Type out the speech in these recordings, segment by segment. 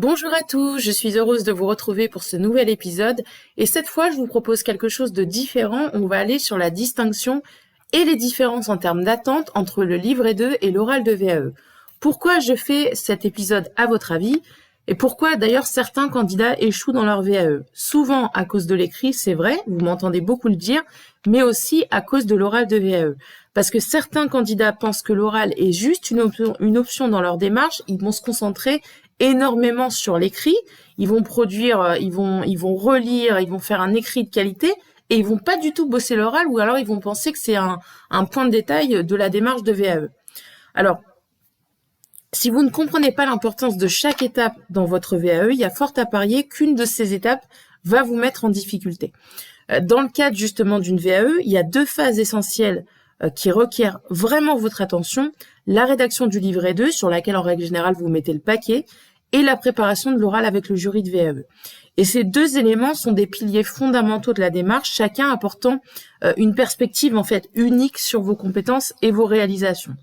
Bonjour à tous, je suis heureuse de vous retrouver pour ce nouvel épisode et cette fois je vous propose quelque chose de différent. On va aller sur la distinction et les différences en termes d'attente entre le livret 2 et l'oral de VAE. Pourquoi je fais cet épisode à votre avis et pourquoi d'ailleurs certains candidats échouent dans leur VAE? Souvent à cause de l'écrit, c'est vrai, vous m'entendez beaucoup le dire, mais aussi à cause de l'oral de VAE. Parce que certains candidats pensent que l'oral est juste une option dans leur démarche, ils vont se concentrer énormément sur l'écrit, ils vont produire, ils vont relire, ils vont faire un écrit de qualité et ils vont pas du tout bosser l'oral ou alors ils vont penser que c'est un point de détail de la démarche de VAE. Alors, si vous ne comprenez pas l'importance de chaque étape dans votre VAE, il y a fort à parier qu'une de ces étapes va vous mettre en difficulté. Dans le cadre justement d'une VAE, il y a deux phases essentielles qui requièrent vraiment votre attention, la rédaction du livret 2, sur laquelle en règle générale vous mettez le paquet, et la préparation de l'oral avec le jury de VAE. Et ces deux éléments sont des piliers fondamentaux de la démarche, chacun apportant une perspective en fait unique sur vos compétences et vos réalisations.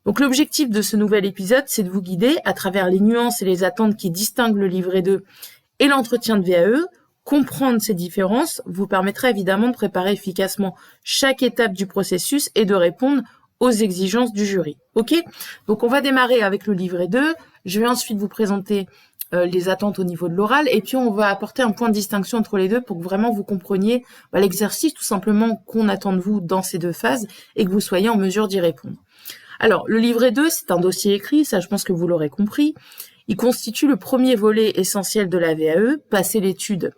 Donc l'objectif de ce nouvel épisode, c'est de vous guider à travers les nuances et les attentes qui distinguent le livret 2 et l'entretien de VAE. Comprendre ces différences vous permettra évidemment de préparer efficacement chaque étape du processus et de répondre aux exigences du jury. Ok ? Donc on va démarrer avec le livret 2. Je vais ensuite vous présenter les attentes au niveau de l'oral et puis on va apporter un point de distinction entre les deux pour que vraiment vous compreniez l'exercice tout simplement qu'on attend de vous dans ces deux phases et que vous soyez en mesure d'y répondre. Alors, le livret 2, c'est un dossier écrit, ça je pense que vous l'aurez compris. Il constitue le premier volet essentiel de la VAE, passer l'étude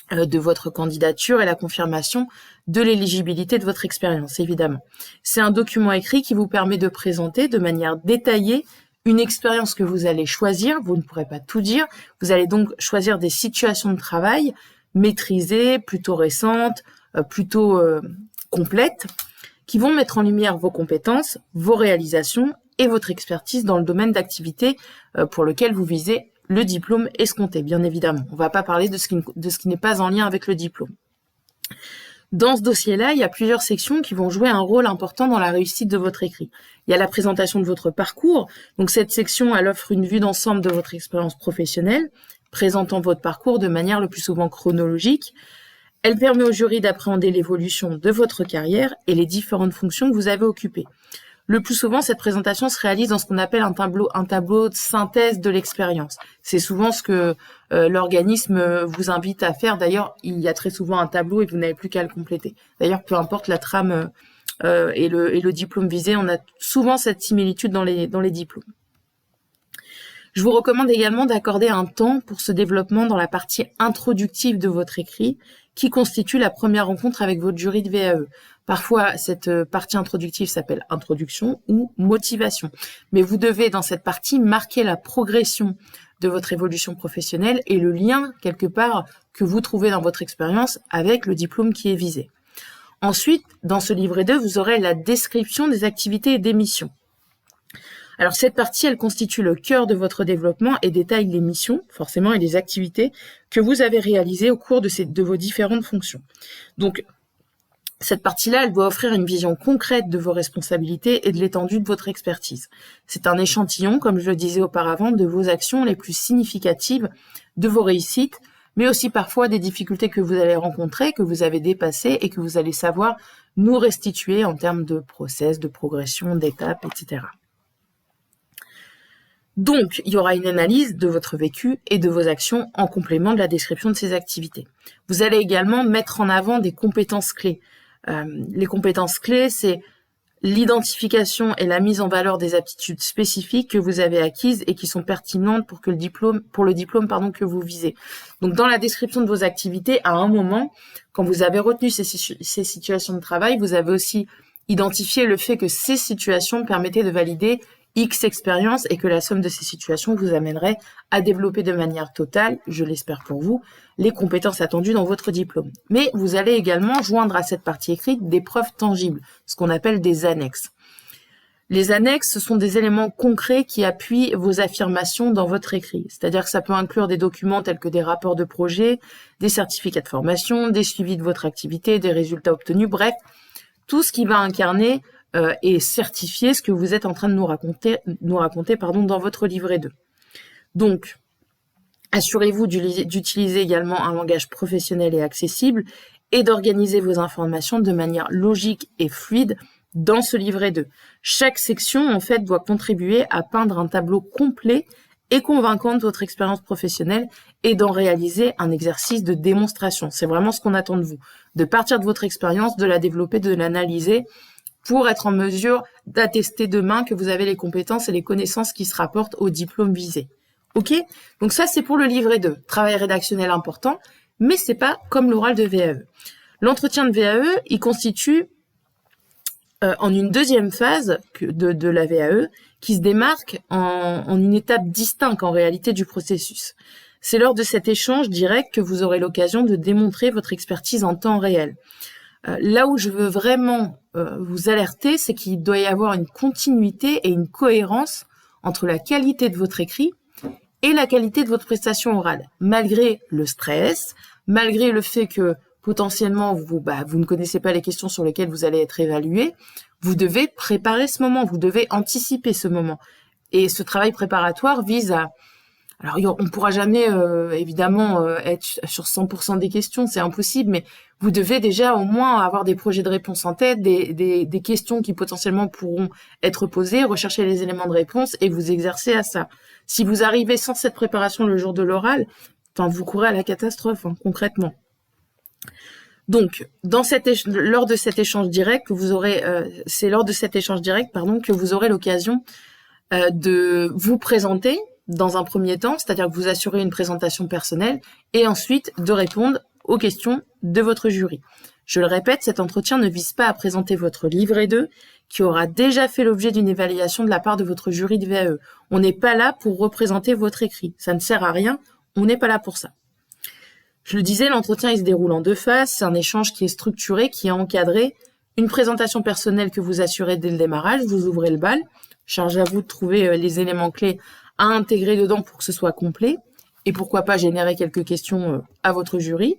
de votre candidature et la confirmation de l'éligibilité de votre expérience, évidemment. C'est un document écrit qui vous permet de présenter de manière détaillée une expérience que vous allez choisir. Vous ne pourrez pas tout dire. Vous allez donc choisir des situations de travail maîtrisées, plutôt récentes, plutôt complètes, qui vont mettre en lumière vos compétences, vos réalisations et votre expertise dans le domaine d'activité pour lequel vous visez le diplôme escompté, bien évidemment. On ne va pas parler de ce qui n'est pas en lien avec le diplôme. Dans ce dossier-là, il y a plusieurs sections qui vont jouer un rôle important dans la réussite de votre écrit. Il y a la présentation de votre parcours. Donc cette section, elle offre une vue d'ensemble de votre expérience professionnelle, présentant votre parcours de manière le plus souvent chronologique. Elle permet au jury d'appréhender l'évolution de votre carrière et les différentes fonctions que vous avez occupées. Le plus souvent, cette présentation se réalise dans ce qu'on appelle un tableau de synthèse de l'expérience. C'est souvent ce que l'organisme vous invite à faire. D'ailleurs, il y a très souvent un tableau et vous n'avez plus qu'à le compléter. D'ailleurs, peu importe la trame et le diplôme visé, on a souvent cette similitude dans les diplômes. Je vous recommande également d'accorder un temps pour ce développement dans la partie introductive de votre écrit, qui constitue la première rencontre avec votre jury de VAE. Parfois, cette partie introductive s'appelle introduction ou motivation. Mais vous devez, dans cette partie, marquer la progression de votre évolution professionnelle et le lien, quelque part, que vous trouvez dans votre expérience avec le diplôme qui est visé. Ensuite, dans ce livret 2, vous aurez la description des activités et des missions. Alors cette partie, elle constitue le cœur de votre développement et détaille les missions, forcément, et les activités que vous avez réalisées au cours de vos différentes fonctions. Donc, cette partie-là, elle doit offrir une vision concrète de vos responsabilités et de l'étendue de votre expertise. C'est un échantillon, comme je le disais auparavant, de vos actions les plus significatives, de vos réussites, mais aussi parfois des difficultés que vous allez rencontrer, que vous avez dépassées et que vous allez savoir nous restituer en termes de process, de progression, d'étapes, etc. Donc, il y aura une analyse de votre vécu et de vos actions en complément de la description de ces activités. Vous allez également mettre en avant des compétences clés. Les compétences clés, c'est l'identification et la mise en valeur des aptitudes spécifiques que vous avez acquises et qui sont pertinentes pour le diplôme que vous visez. Donc, dans la description de vos activités, à un moment, quand vous avez retenu ces situations de travail, vous avez aussi identifié le fait que ces situations permettaient de valider X expériences et que la somme de ces situations vous amènerait à développer de manière totale, je l'espère pour vous, les compétences attendues dans votre diplôme. Mais vous allez également joindre à cette partie écrite des preuves tangibles, ce qu'on appelle des annexes. Les annexes, ce sont des éléments concrets qui appuient vos affirmations dans votre écrit. C'est-à-dire que ça peut inclure des documents tels que des rapports de projet, des certificats de formation, des suivis de votre activité, des résultats obtenus, bref, tout ce qui va incarner et certifier ce que vous êtes en train de nous raconter dans votre livret 2. Donc, Assurez-vous d'utiliser également un langage professionnel et accessible et d'organiser vos informations de manière logique et fluide dans ce livret 2. Chaque section, en fait, doit contribuer à peindre un tableau complet et convaincant de votre expérience professionnelle et d'en réaliser un exercice de démonstration. C'est vraiment ce qu'on attend de vous, de partir de votre expérience, de la développer, de l'analyser pour être en mesure d'attester demain que vous avez les compétences et les connaissances qui se rapportent au diplôme visé. Ok? Donc ça, c'est pour le livret 2. Travail rédactionnel important, mais c'est pas comme l'oral de VAE. L'entretien de VAE, il constitue en une deuxième phase de la VAE qui se démarque en une étape distincte en réalité du processus. C'est lors de cet échange direct que vous aurez l'occasion de démontrer votre expertise en temps réel. Là où je veux vraiment vous alerter, c'est qu'il doit y avoir une continuité et une cohérence entre la qualité de votre écrit et la qualité de votre prestation orale, malgré le stress, malgré le fait que potentiellement vous ne connaissez pas les questions sur lesquelles vous allez être évalué, vous devez préparer ce moment, vous devez anticiper ce moment. Et ce travail préparatoire vise à... Alors, on ne pourra jamais, évidemment, être sur 100% des questions, c'est impossible, mais vous devez déjà au moins avoir des projets de réponse en tête, des questions qui potentiellement pourront être posées, rechercher les éléments de réponse et vous exercer à ça. Si vous arrivez sans cette préparation le jour de l'oral, vous courez à la catastrophe, concrètement. Donc, lors de cet échange direct que vous aurez, c'est lors de cet échange direct, que vous aurez l'occasion de vous présenter dans un premier temps, c'est-à-dire que vous assurez une présentation personnelle et ensuite de répondre aux questions de votre jury. Je le répète, cet entretien ne vise pas à présenter votre livret 2 qui aura déjà fait l'objet d'une évaluation de la part de votre jury de VAE. On n'est pas là pour représenter votre écrit. Ça ne sert à rien. On n'est pas là pour ça. Je le disais, l'entretien il se déroule en deux phases. C'est un échange qui est structuré, qui est encadré. Une présentation personnelle que vous assurez dès le démarrage. Vous ouvrez le bal. Charge à vous de trouver les éléments clés à intégrer dedans pour que ce soit complet. Et pourquoi pas générer quelques questions à votre jury.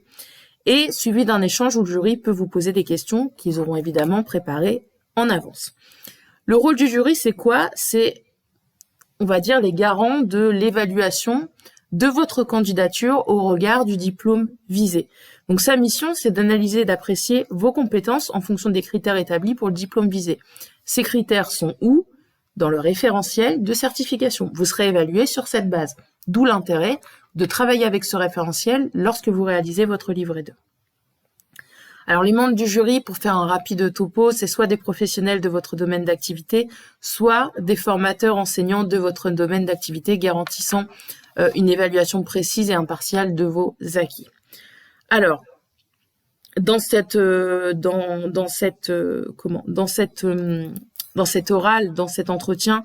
Et suivi d'un échange où le jury peut vous poser des questions qu'ils auront évidemment préparées en avance. Le rôle du jury, c'est quoi? C'est, on va dire, les garants de l'évaluation de votre candidature au regard du diplôme visé. Donc sa mission, c'est d'analyser et d'apprécier vos compétences en fonction des critères établis pour le diplôme visé. Ces critères sont où? Dans le référentiel de certification. Vous serez évalué sur cette base. D'où l'intérêt de travailler avec ce référentiel lorsque vous réalisez votre livret 2. Alors les membres du jury, pour faire un rapide topo, c'est soit des professionnels de votre domaine d'activité, soit des formateurs enseignants de votre domaine d'activité garantissant une évaluation précise et impartiale de vos acquis. Alors, dans cet oral, dans cet entretien,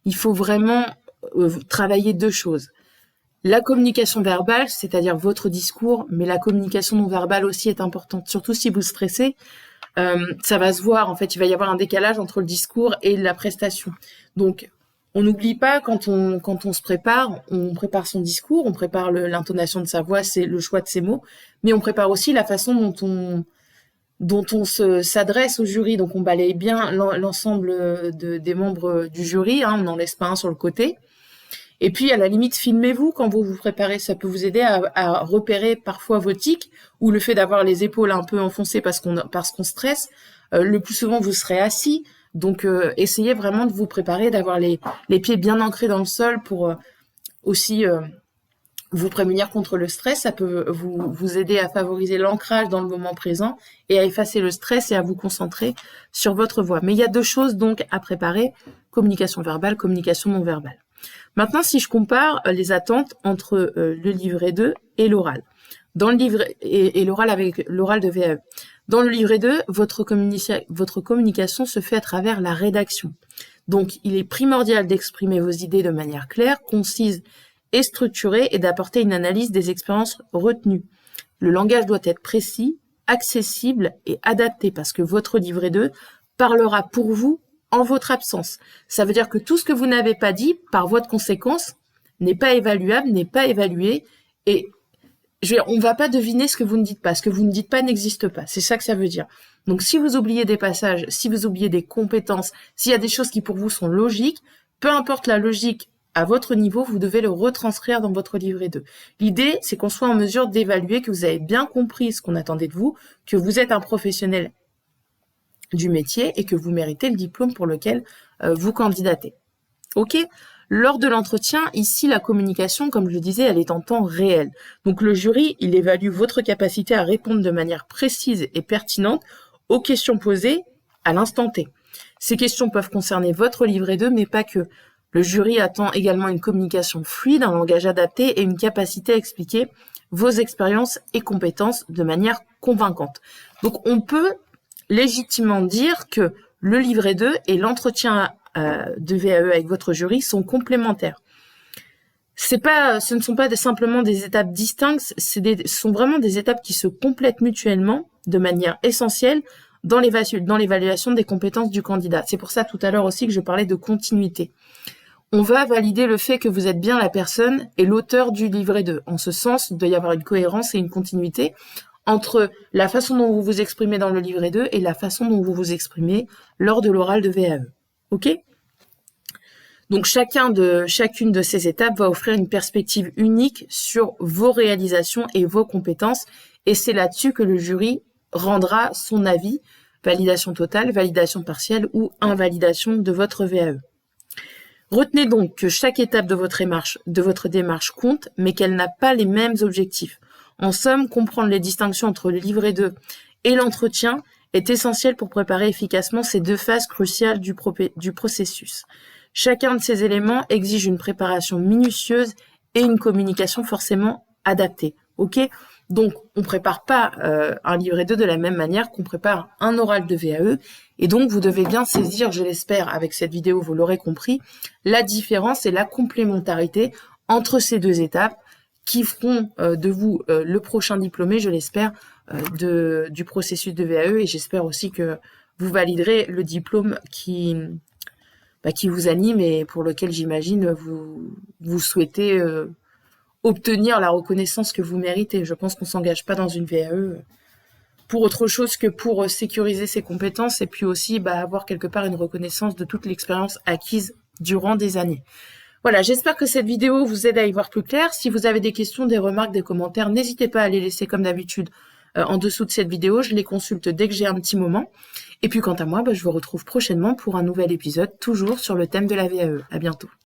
il faut vraiment travailler deux choses. La communication verbale, c'est-à-dire votre discours, mais la communication non verbale aussi est importante, surtout si vous stressez. Ça va se voir, en fait, il va y avoir un décalage entre le discours et la prestation. Donc, on n'oublie pas, quand on se prépare, on prépare son discours, on prépare l'intonation de sa voix, c'est le choix de ses mots, mais on prépare aussi la façon dont on s'adresse au jury. Donc, on balaye bien l'ensemble des membres du jury, on n'en laisse pas un sur le côté. Et puis, à la limite, filmez-vous quand vous vous préparez. Ça peut vous aider à repérer parfois vos tics ou le fait d'avoir les épaules un peu enfoncées parce qu'on stresse. Le plus souvent, vous serez assis. Donc, essayez vraiment de vous préparer, d'avoir les pieds bien ancrés dans le sol pour aussi vous prémunir contre le stress. Ça peut vous aider à favoriser l'ancrage dans le moment présent et à effacer le stress et à vous concentrer sur votre voix. Mais il y a deux choses donc à préparer, communication verbale, communication non verbale. Maintenant, si je compare les attentes entre le livret 2 et l'oral, dans le livret et l'oral avec l'oral de VAE. Dans le livret 2, votre communication se fait à travers la rédaction. Donc, il est primordial d'exprimer vos idées de manière claire, concise et structurée et d'apporter une analyse des expériences retenues. Le langage doit être précis, accessible et adapté parce que votre livret 2 parlera pour vous en votre absence. Ça veut dire que tout ce que vous n'avez pas dit, par voie de conséquence, n'est pas évaluable, n'est pas évalué, et on ne va pas deviner ce que vous ne dites pas. Ce que vous ne dites pas n'existe pas. C'est ça que ça veut dire. Donc, si vous oubliez des passages, si vous oubliez des compétences, s'il y a des choses qui pour vous sont logiques, peu importe la logique à votre niveau, vous devez le retranscrire dans votre livret 2. L'idée, c'est qu'on soit en mesure d'évaluer que vous avez bien compris ce qu'on attendait de vous, que vous êtes un professionnel du métier et que vous méritez le diplôme pour lequel vous candidatez. Ok ? Lors de l'entretien, ici, la communication, comme je le disais, elle est en temps réel. Donc le jury, il évalue votre capacité à répondre de manière précise et pertinente aux questions posées à l'instant T. Ces questions peuvent concerner votre livret 2, mais pas que. Le jury attend également une communication fluide, un langage adapté et une capacité à expliquer vos expériences et compétences de manière convaincante. Donc on peut légitimement dire que le livret 2 et l'entretien de VAE avec votre jury sont complémentaires. Ce ne sont pas simplement des étapes distinctes, ce sont vraiment des étapes qui se complètent mutuellement de manière essentielle dans l'évaluation des compétences du candidat. C'est pour ça tout à l'heure aussi que je parlais de continuité. On va valider le fait que vous êtes bien la personne et l'auteur du livret 2. En ce sens, il doit y avoir une cohérence et une continuité entre la façon dont vous vous exprimez dans le livret 2 et la façon dont vous vous exprimez lors de l'oral de VAE. Ok ? Donc chacune de ces étapes va offrir une perspective unique sur vos réalisations et vos compétences, et c'est là-dessus que le jury rendra son avis, validation totale, validation partielle ou invalidation de votre VAE. Retenez donc que chaque étape de votre démarche compte, mais qu'elle n'a pas les mêmes objectifs. En somme, comprendre les distinctions entre le livret 2 et l'entretien est essentiel pour préparer efficacement ces deux phases cruciales du processus. Chacun de ces éléments exige une préparation minutieuse et une communication forcément adaptée. Ok ? Donc, on ne prépare pas un livret 2 de la même manière qu'on prépare un oral de VAE. Et donc, vous devez bien saisir, je l'espère, avec cette vidéo, vous l'aurez compris, la différence et la complémentarité entre ces deux étapes qui feront de vous le prochain diplômé, je l'espère, du processus de VAE. Et j'espère aussi que vous validerez le diplôme qui vous anime et pour lequel, j'imagine, vous souhaitez obtenir la reconnaissance que vous méritez. Je pense qu'on s'engage pas dans une VAE pour autre chose que pour sécuriser ses compétences et puis aussi avoir quelque part une reconnaissance de toute l'expérience acquise durant des années. Voilà, j'espère que cette vidéo vous aide à y voir plus clair. Si vous avez des questions, des remarques, des commentaires, n'hésitez pas à les laisser comme d'habitude en dessous de cette vidéo. Je les consulte dès que j'ai un petit moment. Et puis quant à moi, je vous retrouve prochainement pour un nouvel épisode, toujours sur le thème de la VAE. À bientôt.